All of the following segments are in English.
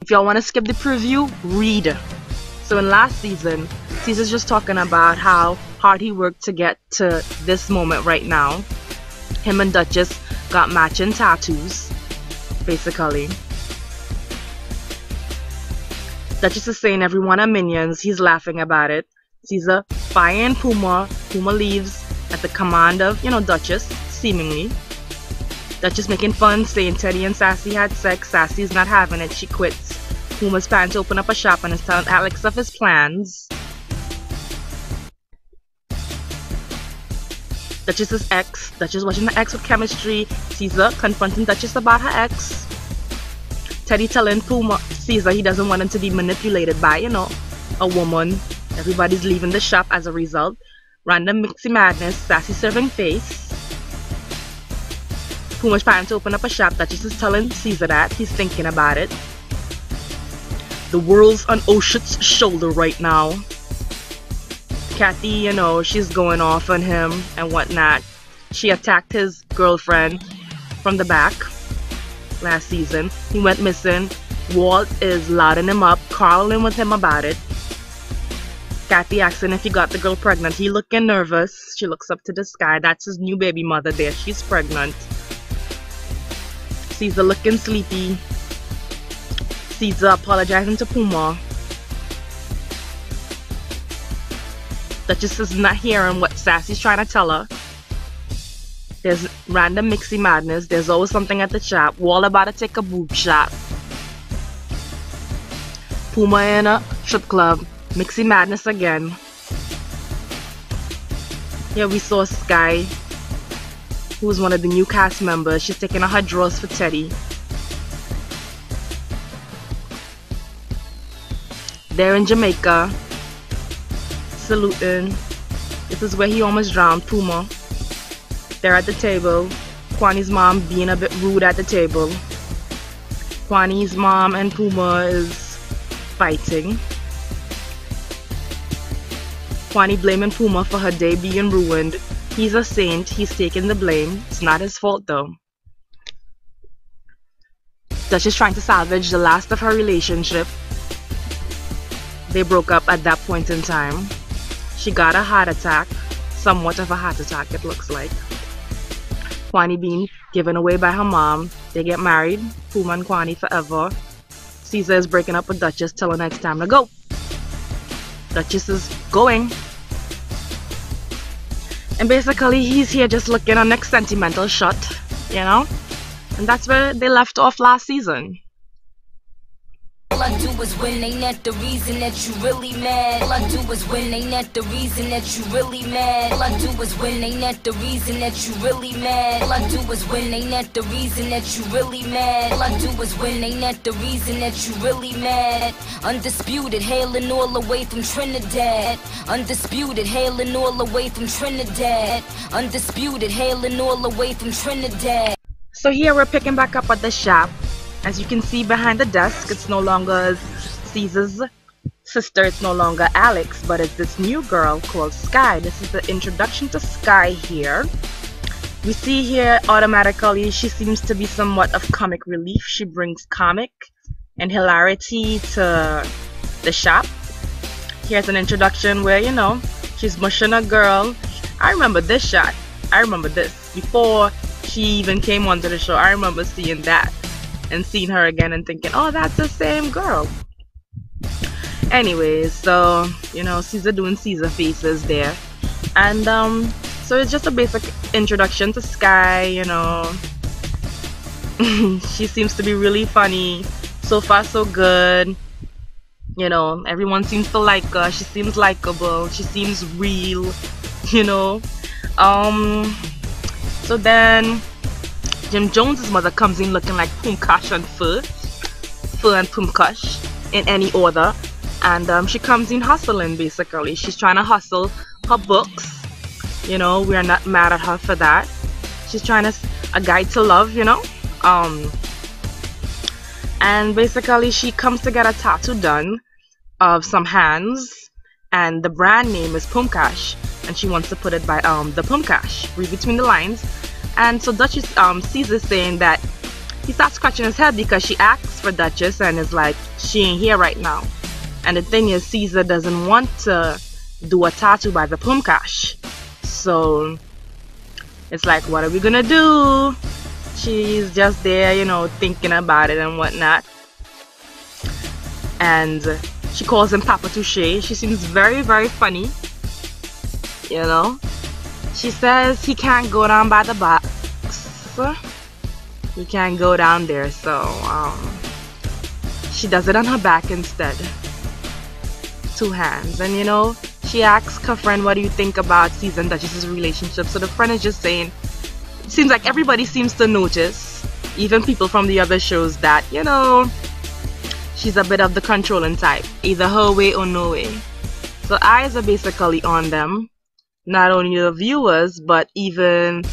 If y'all want to skip the preview, read. So in last season, Caesar's just talking about how hard he worked to get to this moment right now. Him and Dutchess got matching tattoos, basically. Dutchess is saying everyone are minions. He's laughing about it. Caesar firing Puma. Puma leaves at the command of, Dutchess, seemingly. Dutchess making fun, saying Teddy and Sassy had sex. Sassy's not having it. She quits. Puma's planning to open up a shop and is telling Alex of his plans. Dutchess's ex. Dutchess watching her ex with chemistry. Caesar confronting Dutchess about her ex. Teddy telling Caesar he doesn't want him to be manipulated by, a woman. Everybody's leaving the shop as a result. Random mixy madness. Sassy serving face. Puma's planning to open up a shop. Dutchess is telling Caesar that he's thinking about it. The world's on Oshit's shoulder right now. Kathy, she's going off on him and whatnot. She attacked his girlfriend from the back last season. He went missing. Walt is louding him up, quarreling with him about it. Kathy asking if he got the girl pregnant. He looking nervous. She looks up to the sky. That's his new baby mother there. She's pregnant. Caesar looking sleepy. Caesar apologizing to Puma. Dutchess is not hearing what Sassy's trying to tell her. There's random mixy madness. There's always something at the shop. Walt about to take a boob shot. Puma in a strip club. Mixy madness again. Here we saw Sky, who's one of the new cast members. She's taking out her drawers for Teddy. They're in Jamaica, saluting. This is where he almost drowned Puma. They're at the table. Kwani's mom being a bit rude at the table. Kwani's mom and Puma is fighting. Kwani blaming Puma for her day being ruined. He's a saint. He's taking the blame. It's not his fault though. Dutchess trying to salvage the last of her relationship. They broke up at that point in time. She got a heart attack. Somewhat of a heart attack, it looks like. Kwani being given away by her mom. They get married. Puma and Kwani forever. Caesar is breaking up with Dutchess, telling her it's time to go. Dutchess is going. And basically he's here just looking on next sentimental shot, And that's where they left off last season. All I do is win, ain't that the reason that you really mad? All I do is win, ain't that the reason that you really mad? All I do is win, ain't that the reason that you really mad? All I do is win, ain't that the reason that you really mad? All I do is win, ain't that the reason that you really mad? Undisputed, hailing all the way from Trinidad. Undisputed, hailing all the way from Trinidad. Undisputed, hailing all the way from Trinidad. So here we're picking back up at the shop. As you can see behind the desk, it's no longer Caesar's sister, it's no longer Alex, but it's this new girl called Sky. This is the introduction to Sky here. We see here automatically she seems to be somewhat of comic relief. She brings comic and hilarity to the shop. Here's an introduction where, she's mushing a girl. I remember this shot. I remember this. Before she even came onto the show, I remember seeing that. And seeing her again and thinking, oh, that's the same girl. Anyways, so, Caesar doing Caesar faces there. And, so it's just a basic introduction to Sky, She seems to be really funny. So far, so good. Everyone seems to like her. She seems likable. She seems real, So then Jim Jones's mother comes in looking like Pumkash and Fur and Pumkash in any order, and she comes in hustling basically. She's trying to hustle her books. We are not mad at her for that. She's trying to a guide to love, and basically she comes to get a tattoo done of some hands, and the brand name is Pumkash, and she wants to put it by the Pumkash. Read between the lines. And so Dutchess Caesar saying that he starts scratching his head because she asks for Dutchess and is like, she ain't here right now. And the thing is, Caesar doesn't want to do a tattoo by the Pumcash. So it's like, what are we gonna do? She's just there, you know, thinking about it and whatnot. And she calls him Papa Touche. She seems very, very funny, you know. She says he can't go down by the box. He can't go down there, so she does it on her back instead. 2 hands. And you know, she asks her friend, what do you think about Caesar and Dutchess' relationship? So the friend is just saying, it seems like everybody seems to notice, even people from the other shows, that, you know, she's a bit of the controlling type, either her way or no way. So eyes are basically on them, not only the viewers, but even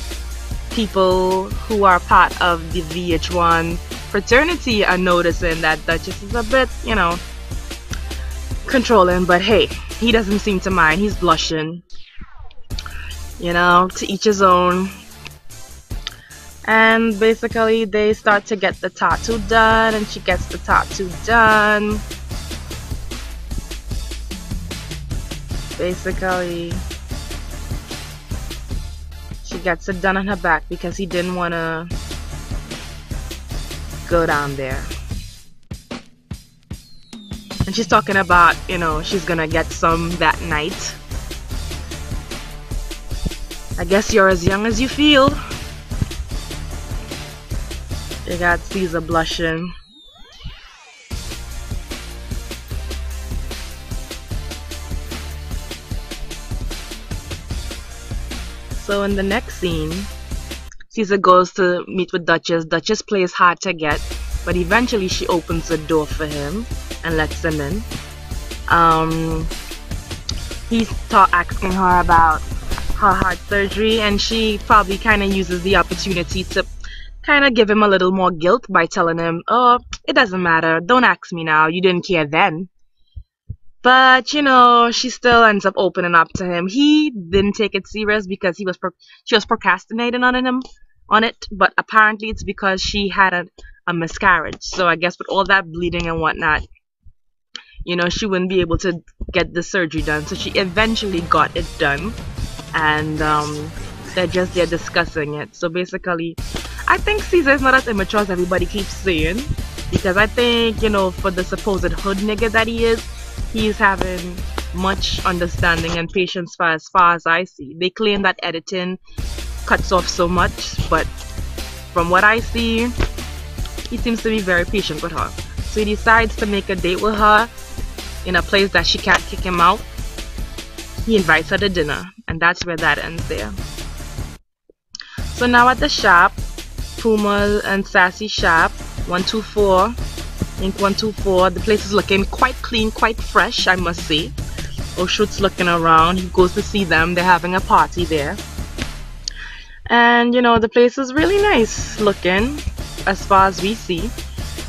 people who are part of the VH1 fraternity are noticing that Dutchess is a bit, you know, controlling. But hey, he doesn't seem to mind. He's blushing, you know, to each his own. And basically they start to get the tattoo done, and she gets the tattoo done. Basically she gets it done on her back because he didn't want to go down there. And she's talking about, you know, she's gonna get some that night. I guess you're as young as you feel. You got Caesar blushing. So in the next scene, Caesar goes to meet with Dutchess. Dutchess plays hard to get, but eventually she opens the door for him and lets him in. He's asking her about her heart surgery, and she probably kind of uses the opportunity to kind of give him a little more guilt by telling him, oh, it doesn't matter, don't ask me now, you didn't care then. But you know, she still ends up opening up to him. He didn't take it serious because she was procrastinating on it, but apparently it's because she had a miscarriage. So I guess with all that bleeding and whatnot, you know, she wouldn't be able to get the surgery done. So she eventually got it done, and they're just there discussing it. So basically, I think Caesar is not as immature as everybody keeps saying, because I think, you know, for the supposed hood nigga that he is, he's having much understanding and patience for as far as I see. They claim that editing cuts off so much, but from what I see, he seems to be very patient with her. So he decides to make a date with her in a place that she can't kick him out. He invites her to dinner, and that's where that ends there. So now at the shop, Puma and Sassy shop, 124, Ink 124. The place is looking quite clean, quite fresh, I must say. Oshoot's looking around. He goes to see them. They're having a party there. And, you know, the place is really nice looking as far as we see.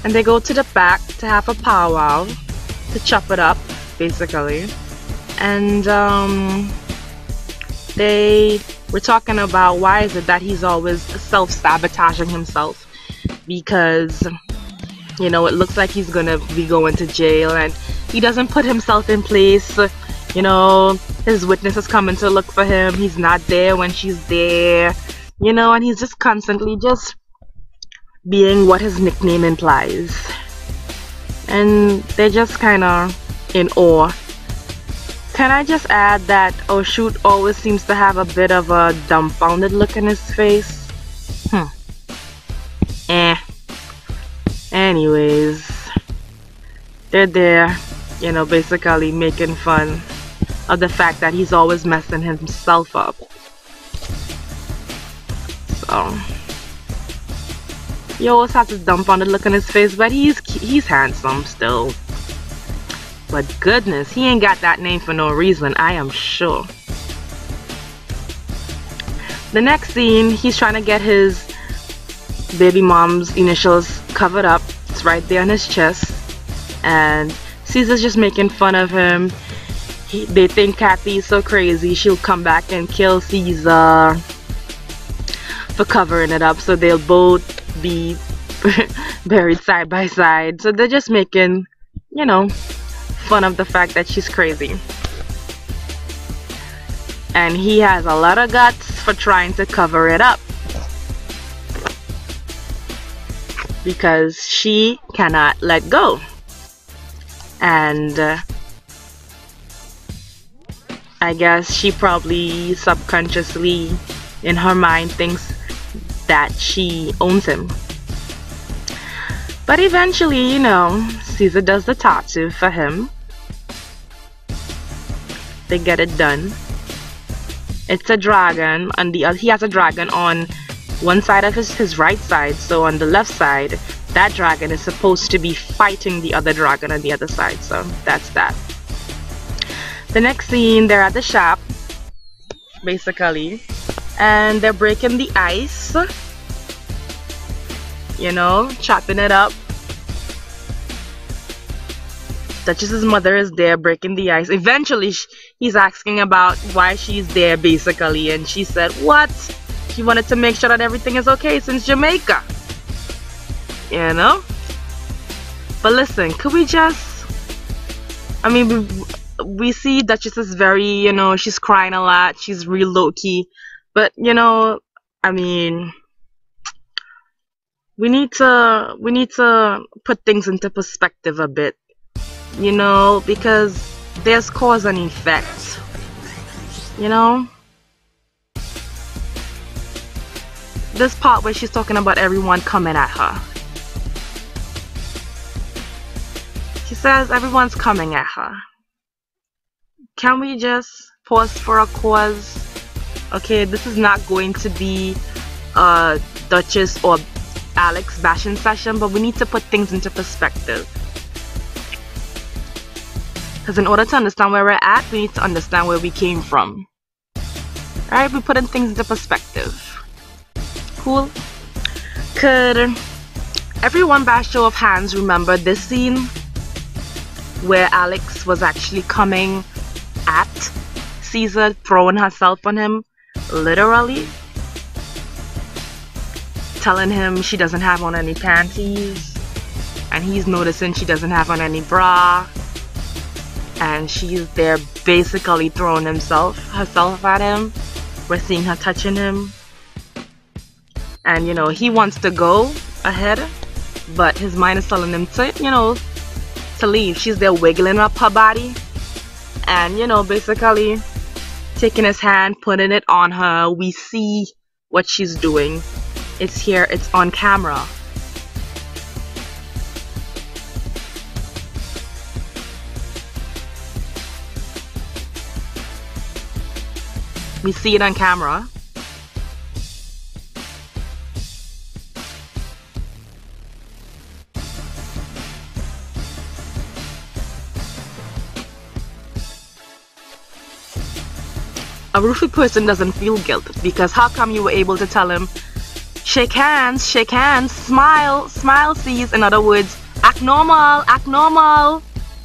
And they go to the back to have a powwow, to chop it up, basically. And they were talking about why is it that he's always self-sabotaging himself, because, you know, it looks like he's gonna be going to jail and he doesn't put himself in place. You know, his witness is coming to look for him, he's not there when she's there, you know, and he's just constantly just being what his nickname implies. And they're just kind of in awe. Can I just add that Oshoot always seems to have a bit of a dumbfounded look in his face? Anyways, they're there, you know, basically making fun of the fact that he's always messing himself up. So he always has this dumbfounded look on his face, but he's handsome still. But goodness, he ain't got that name for no reason, I am sure. The next scene, he's trying to get his baby mom's initials covered up. It's right there on his chest. And Caesar's just making fun of him. They think Kathy's so crazy, she'll come back and kill Caesar for covering it up. So they'll both be buried side by side. So they're just making, you know, fun of the fact that she's crazy. And he has a lot of guts for trying to cover it up, because she cannot let go. And I guess she probably subconsciously in her mind thinks that she owns him. But eventually, you know, Caesar does the tattoo for him. They get it done. It's a dragon on the other. He has a dragon on one side of his right side. So on the left side, that dragon is supposed to be fighting the other dragon on the other side. So that's that. The next scene, they're at the shop, basically, and they're breaking the ice, you know, chopping it up. Dutchess's mother is there breaking the ice. Eventually, he's asking about why she's there, basically, and she said, what? She wanted to make sure that everything is okay since Jamaica, you know? But listen, could we just, I mean, we see Dutchess is very, you know, she's crying a lot, she's real low-key, but, you know, I mean, we need to put things into perspective a bit, you know, because there's cause and effect, you know. This part where she's talking about everyone coming at her, she says everyone's coming at her. Can we just pause for a cause? Okay, this is not going to be a Dutchess or Alex bashing session, but we need to put things into perspective. Because in order to understand where we're at, we need to understand where we came from. Alright, we're putting things into perspective. Cool? Could everyone by show of hands remember this scene where Alex was actually coming at Caesar, throwing herself on him, literally telling him she doesn't have on any panties, and he's noticing she doesn't have on any bra, and she's there basically throwing herself at him. We're seeing her touching him, and you know, he wants to go ahead, but his mind is telling him to, you know, to leave. She's there wiggling up her body and, you know, basically taking his hand, putting it on her. We see what she's doing. It's here, it's on camera. We see it on camera. A roofie person doesn't feel guilt, because how come you were able to tell him, shake hands, smile, sees, in other words, act normal, act normal.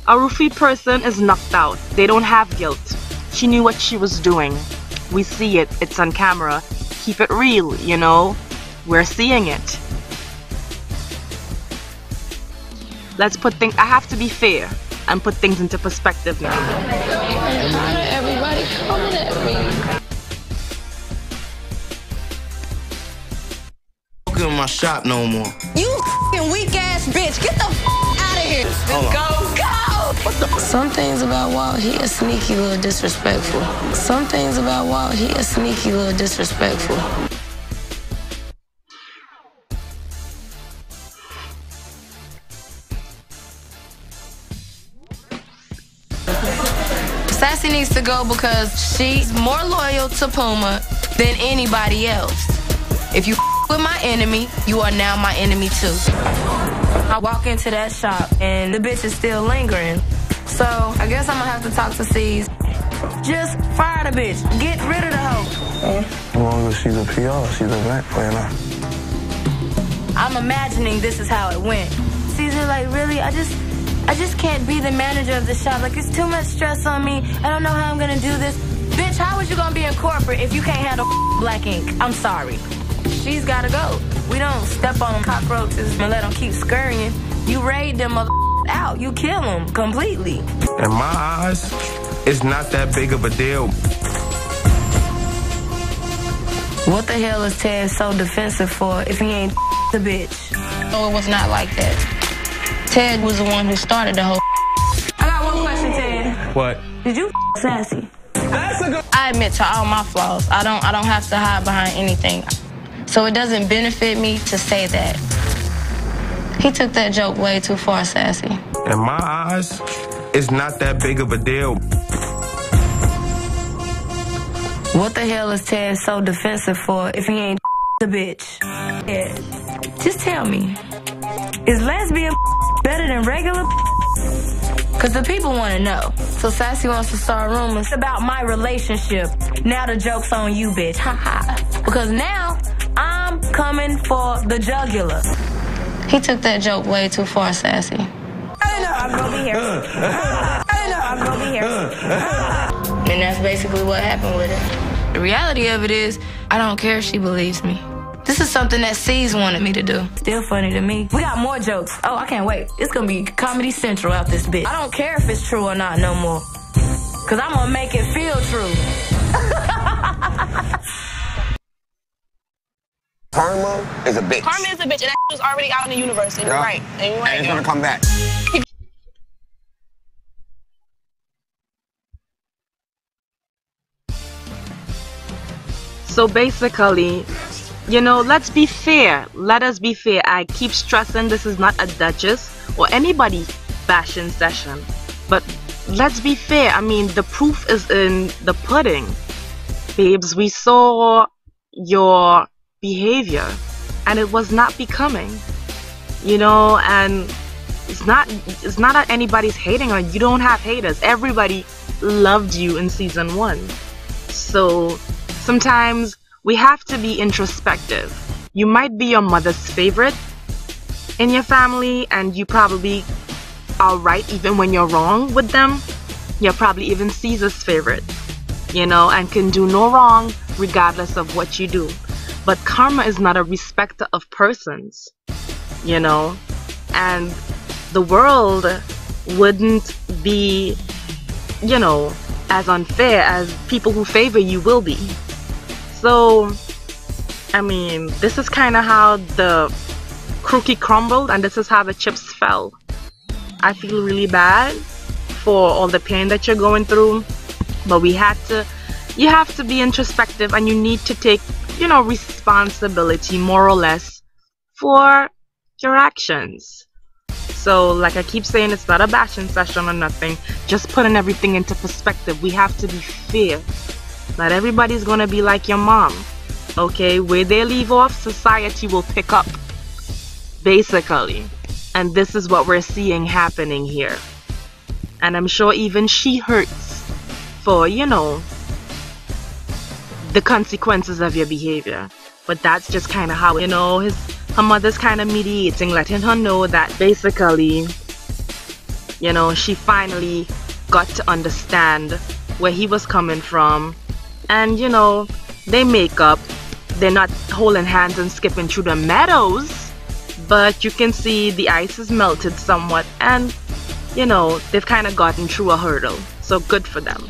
A roofie person is knocked out. They don't have guilt. She knew what she was doing. We see it, it's on camera. Keep it real, you know, we're seeing it. Let's put things, I have to be fair and put things into perspective now. Everybody coming at me. Don't in my shop no more. You f***ing weak ass bitch. Get the f*** out of here. Go. Some things about Walt, he is sneaky little disrespectful. Some things about Walt, he is sneaky little disrespectful. Sassy needs to go because she's more loyal to Puma than anybody else. If you with my enemy, you are now my enemy too. I walk into that shop and the bitch is still lingering. So I guess I'm gonna have to talk to C's. Just fire the bitch. Get rid of the hoe. No longer she's a PR, she's an event planner. I'm imagining this is how it went. Caesar, like, really? I just can't be the manager of the shop. Like, it's too much stress on me. I don't know how I'm gonna do this. Bitch, how was you gonna be in corporate if you can't handle black ink? I'm sorry. she's gotta go. We don't step on them cockroaches and let them keep scurrying. You raid them out. You kill them completely. In my eyes, it's not that big of a deal. What the hell is Ted so defensive for if he ain't the bitch? No, it was not like that. Ted was the one who started the whole. I got one question, Ted. What? Did you Sassy? I admit to all my flaws. I don't have to hide behind anything. So it doesn't benefit me to say that. He took that joke way too far, Sassy. In my eyes, it's not that big of a deal. What the hell is Ted so defensive for if he ain't the bitch? Yeah. Just tell me, is lesbian better than regular? Cause the people want to know. So Sassy wants to start rumors about my relationship. Now the joke's on you, bitch. Ha ha. Because now I'm coming for the jugular. He took that joke way too far, Sassy. I don't know, I'm gonna be here. I don't know, I'm gonna be here. And that's basically what happened with it. The reality of it is, I don't care if she believes me. This is something that C's wanted me to do. Still funny to me. We got more jokes. Oh, I can't wait. It's gonna be Comedy Central out this bitch. I don't care if it's true or not no more. Cause I'm gonna make it feel true. Karma is a bitch. Karma is a bitch, and that was already out in the universe, and you're right. And you're right. And it's gonna come back. So basically, you know, let's be fair. Let us be fair. I keep stressing this is not a Dutchess or anybody bashing session. But let's be fair. I mean, the proof is in the pudding. Babes, we saw your behavior and it was not becoming. You know, and it's not that anybody's hating on you. You don't have haters. Everybody loved you in season 1. So sometimes we have to be introspective. You might be your mother's favorite in your family, and you probably are right even when you're wrong with them. You're probably even Caesar's favorite, you know, and can do no wrong regardless of what you do. But karma is not a respecter of persons, you know, and the world wouldn't be, you know, as unfair as people who favor you will be. So, I mean, this is kind of how the cookie crumbled, and this is how the chips fell. I feel really bad for all the pain that you're going through, but you have to be introspective, and you need to take, you know, responsibility more or less for your actions. So, like I keep saying, it's not a bashing session or nothing, just putting everything into perspective. We have to be fair. Not everybody's gonna be like your mom, okay? Where they leave off, society will pick up, basically. And this is what we're seeing happening here. And I'm sure even she hurts for, you know, the consequences of your behavior. But that's just kind of how, you know, her mother's kind of mediating, letting her know that basically, you know, she finally got to understand where he was coming from. And, you know, they make up. They're not holding hands and skipping through the meadows, but you can see the ice is melted somewhat, and, you know, they've kind of gotten through a hurdle. So good for them.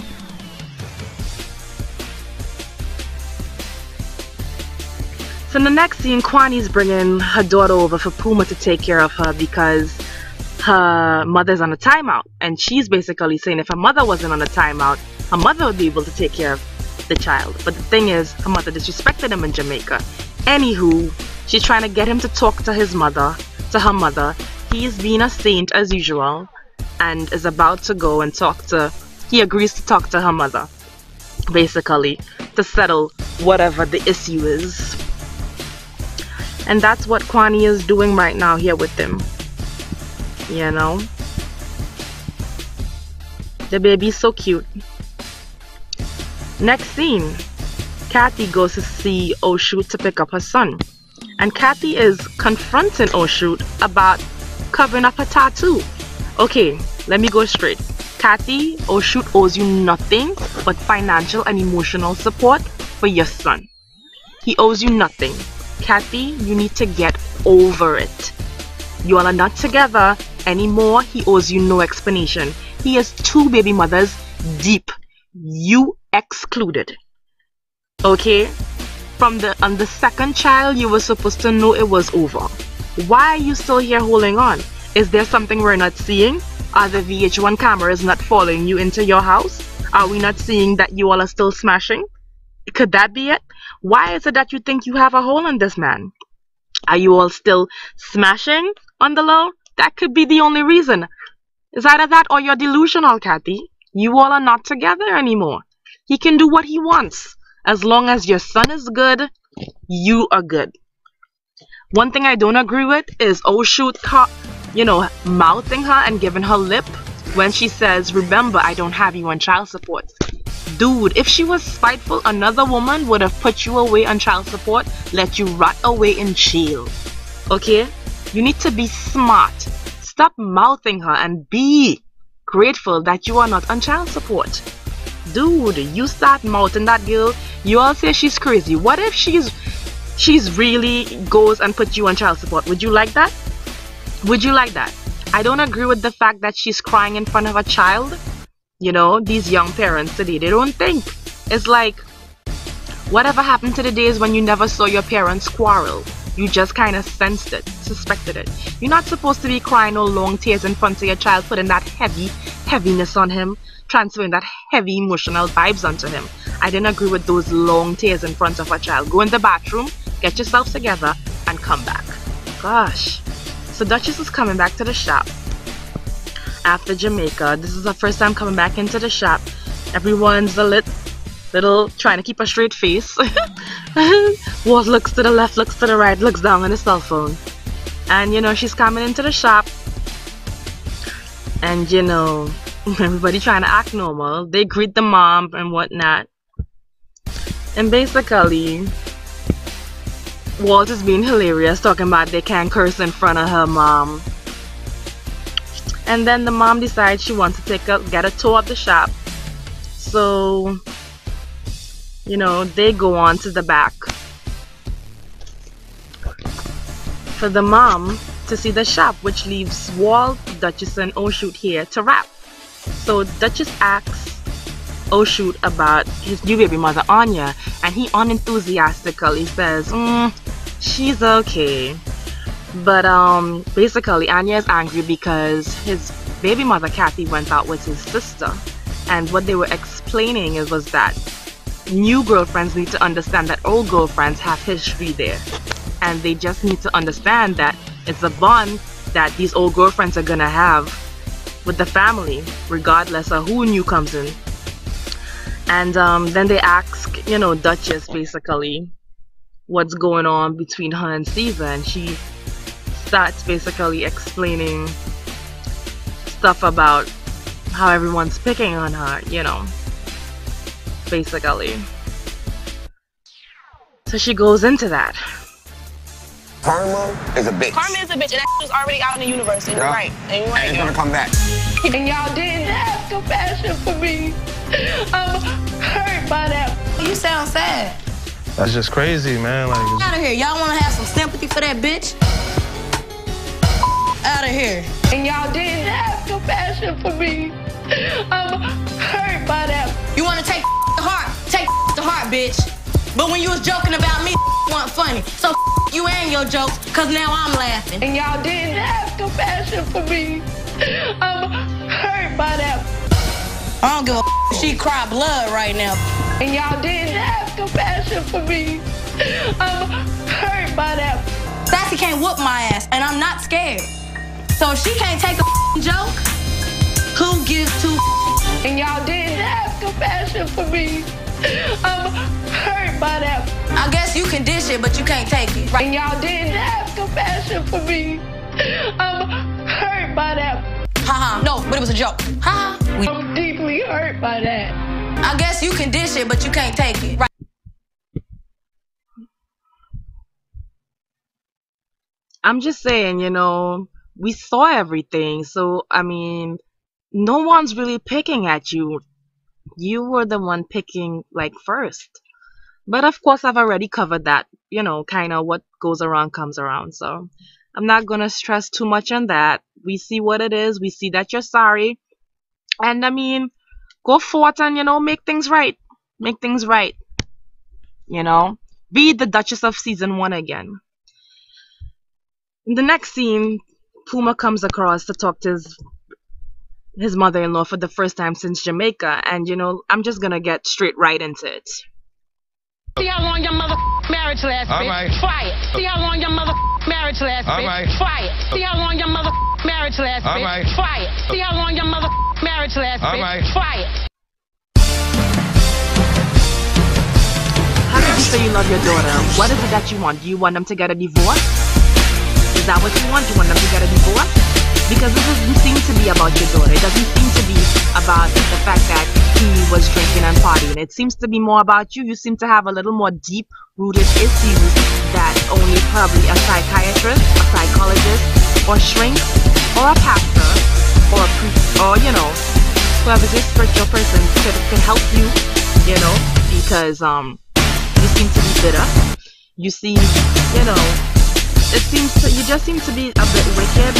So in the next scene, Kwani's bringing her daughter over for Puma to take care of her because her mother's on a timeout. And she's basically saying if her mother wasn't on a timeout, her mother would be able to take care of the child. But the thing is, her mother disrespected him in Jamaica. Anywho, she's trying to get him to talk to his mother, to her mother. He's being a saint as usual and is about to go and he agrees to talk to her mother, basically, to settle whatever the issue is. And that's what Kwani is doing right now here with him. You know? The baby's so cute. Next scene, Kathy goes to see Oshoot to pick up her son. And Kathy is confronting Oshoot about covering up her tattoo. Okay, let me go straight. Kathy, Oshoot owes you nothing but financial and emotional support for your son. He owes you nothing. Kathy, you need to get over it. You all are not together anymore. He owes you no explanation. He has 2 baby mothers deep, you excluded. Okay? On the second child, you were supposed to know it was over. Why are you still here holding on? Is there something we're not seeing? Are the VH1 cameras not following you into your house? Are we not seeing that you all are still smashing? Could that be it? Why is it that you think you have a hold on this man? Are you all still smashing on the low? That could be the only reason. It's either that or you're delusional, Kathy. You all are not together anymore. He can do what he wants. As long as your son is good, you are good. One thing I don't agree with is mouthing her and giving her lip when she says, remember, I don't have you on child support. Dude, if she was spiteful, another woman would have put you away on child support, let you rot away in jail. Okay? You need to be smart. Stop mouthing her and be grateful that you are not on child support. Dude, you start mouthing that girl, you all say she's crazy. What if she's really goes and put you on child support? Would you like that? Would you like that? I don't agree with the fact that she's crying in front of a child. You know, these young parents today, they don't think. It's like, whatever happened to the days when you never saw your parents quarrel? You just kind of sensed it, suspected it. You're not supposed to be crying no long tears in front of your child, putting that heaviness on him, transferring that heavy emotional vibes onto him. I didn't agree with those long tears in front of a child. Go in the bathroom, get yourself together, and come back. Gosh. So Dutchess is coming back to the shop after Jamaica. This is her first time coming back into the shop. Everyone's a little trying to keep a straight face. Walt looks to the left, looks to the right, looks down on his cell phone. And you know, she's coming into the shop. And you know, everybody trying to act normal. They greet the mom and whatnot. And basically, Walt is being hilarious, talking about they can't curse in front of her mom. And then the mom decides she wants to get a tour of the shop. So, you know, they go on to the back for the mom to see the shop, which leaves Walt, Dutchess, and O'Shoot here to wrap. So Dutchess asks O'Shoot about his new baby mother, Anya, and he unenthusiastically says, she's okay. But basically Anya is angry because his baby mother Kathy went out with his sister, and what they were explaining was that new girlfriends need to understand that old girlfriends have history there, and they just need to understand that it's a bond that these old girlfriends are gonna have with the family regardless of who new comes in. And then they ask, you know, Dutchess basically what's going on between her and Caesar, and she starts basically explaining stuff about how everyone's picking on her, you know, basically. So she goes into that. Karma is a bitch. Karma is a bitch, and that was already out in the universe, and you're right. And you're right. And it's gonna come back. And y'all didn't have compassion for me. I'm hurt by that. You sound sad. That's just crazy, man. Like, Out of here. Y'all want to have some sympathy for that bitch? Out of here. And y'all didn't have compassion for me. I'm hurt by that. You want to take to heart? Take to heart, bitch. But when you was joking about me, wasn't funny. So you and your jokes, cause now I'm laughing. And y'all didn't have compassion for me. I'm hurt by that. I don't give a she cry blood right now. And y'all didn't have compassion for me. I'm hurt by that. Sassy can't whoop my ass, and I'm not scared. So if she can't take a joke, who gives two? And y'all didn't have compassion for me. I'm hurt by that. I guess you can dish it, but you can't take it. And y'all didn't have compassion for me. I'm hurt by that. Haha, no, but it was a joke. Haha. I'm deeply hurt by that. I guess you can dish it, but you can't take it. Right. I'm just saying, you know, we saw everything. So, I mean, no one's really picking at you. You were the one picking, like, first. But of course, I've already covered that. You know, kind of what goes around comes around. So I'm not going to stress too much on that. We see what it is. We see that you're sorry. And I mean, go forth and, you know, make things right. Make things right. You know, be the Duchess of season 1 again. In the next scene, Puma comes across to talk to his mother-in-law for the first time since Jamaica. And, you know, I'm just going to get straight right into it. See how long your mother marriage lasts, bitch. Right. Try it. See how long your mother marriage lasts, bitch. Right. Try it. See how long your mother marriage lasts, bitch. Right. Try it. See how long your mother marriage lasts, bitch. Right. Try it. How did you say you love your daughter? What is it that you want? Do you want them to get a divorce? Is that what you want? Do you want them to get a divorce? Because it doesn't seem to be about your daughter. It doesn't seem to be about the fact that he was drinking and partying. It seems to be more about you. You seem to have a little more deep-rooted issues that only probably a psychiatrist, a psychologist, or shrink, or a pastor, or a priest, or, you know, whoever's your spiritual person could help you, you know, because you seem to be bitter. You see, you know, you just seem to be a bit wicked.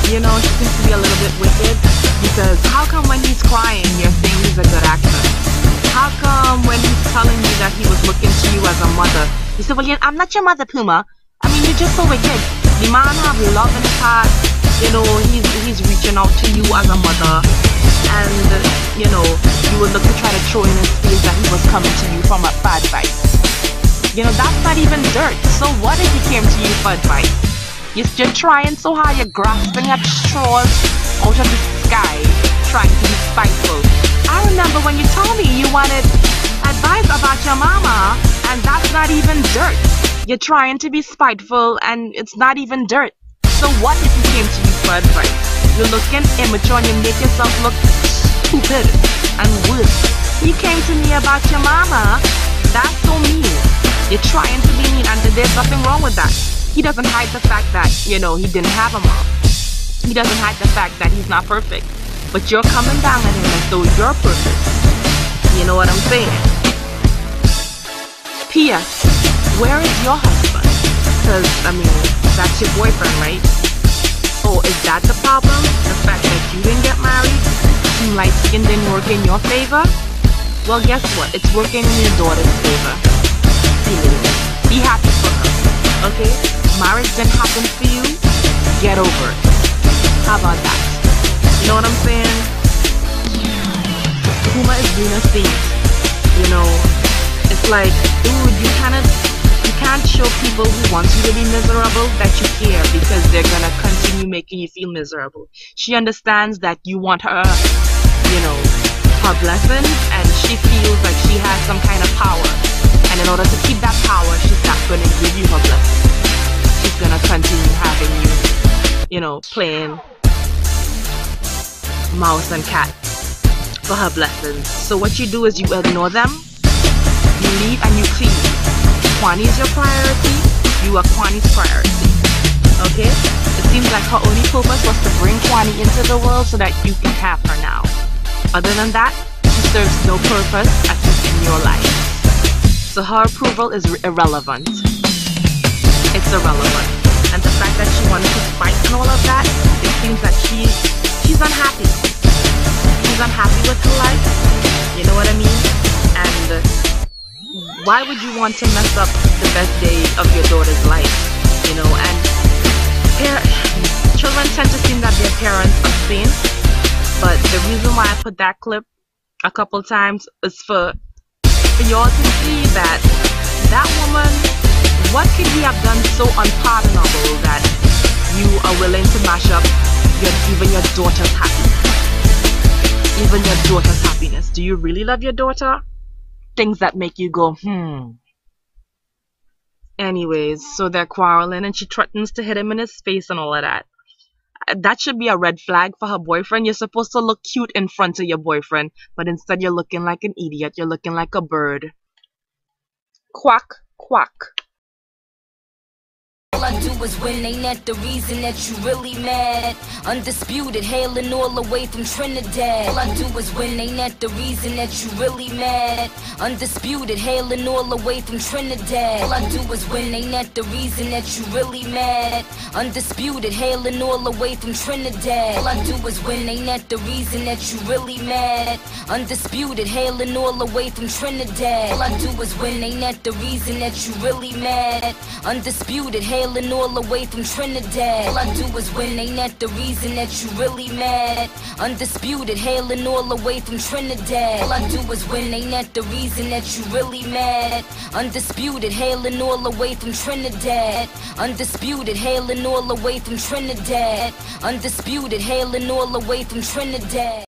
You know, she seems to be a little bit wicked, because how come when he's crying you're saying he's a good actor? How come when he's telling you that he was looking to you as a mother, you say, well, yeah, I'm not your mother, Puma. I mean, you're just so wicked. The man have love in his heart. You know, he's reaching out to you as a mother, and, you know, you would look to try to throw in his face that he was coming to you from a bad advice. You know, that's not even dirt. So what if he came to you for advice? You're trying so hard, you're grasping at straws out of the sky, trying to be spiteful. I remember when you told me you wanted advice about your mama, and that's not even dirt. You're trying to be spiteful, and it's not even dirt. So what if he came to you for advice? You're looking immature and you make yourself look stupid and worse. He came to me about your mama. That's so mean. You're trying to be mean, and there's nothing wrong with that. He doesn't hide the fact that, you know, he didn't have a mom. He doesn't hide the fact that he's not perfect. But you're coming down on him as though you're perfect. You know what I'm saying? P.S. Where is your husband? Because, I mean, that's your boyfriend, right? Oh, is that the problem? The fact that you didn't get married? Team Light Skin didn't work in your favor? Well, guess what? It's working in your daughter's favor. Be happy for her, okay? Marriage didn't happen for you. Get over it. How about that? You know what I'm saying? Puma is doing a thing. You know, it's like, dude, you can't show people who want you to be miserable that you care, because they're gonna continue making you feel miserable. She understands that you want her, you know, her blessings, and she feels like she has some kind of power. And in order to keep that power, she's not going to give you her blessing. She's going to continue having you, you know, playing mouse and cat for her blessings. So what you do is you ignore them, you leave and you clean. Kwani is your priority, you are Kwani's priority. Okay? It seems like her only purpose was to bring Kwani into the world so that you can have her now. Other than that, she serves no purpose at least in your life. So her approval is irrelevant. It's irrelevant. And the fact that she wanted to fight and all of that, it seems that she's unhappy. She's unhappy with her life. You know what I mean? And why would you want to mess up the best days of your daughter's life? You know, and children tend to think that their parents are saints. But the reason why I put that clip a couple times is for y'all to see that woman, what could he have done so unpardonable that you are willing to mash up even your daughter's happiness? Even your daughter's happiness. Do you really love your daughter? Things that make you go, Anyways, so they're quarreling and she threatens to hit him in his face and all of that. That should be a red flag for her boyfriend. You're supposed to look cute in front of your boyfriend, but instead you're looking like an idiot. You're looking like a bird. Quack, quack. All I do is win, ain't that the reason that you really mad? Undisputed, hailing all the way from Trinidad. All I do is win, ain't that the reason that you really mad? Undisputed, hailing all the way from Trinidad. All I do is win, ain't that the reason that you really mad? Undisputed, hailing all the way from Trinidad. All I do is win, ain't that the reason that you really mad? Undisputed, hailing all the way from Trinidad. All I do is win, ain't that the reason that you really mad? Undisputed, hailing all the way from Trinidad. All I do is win, ain't that the reason that you really mad? Undisputed, hailing all the way from Trinidad. All I do is win, ain't that the reason that you really mad? Undisputed, hailing all the way from Trinidad. Undisputed, hailing all the way from Trinidad. Undisputed, hailing all the way from Trinidad.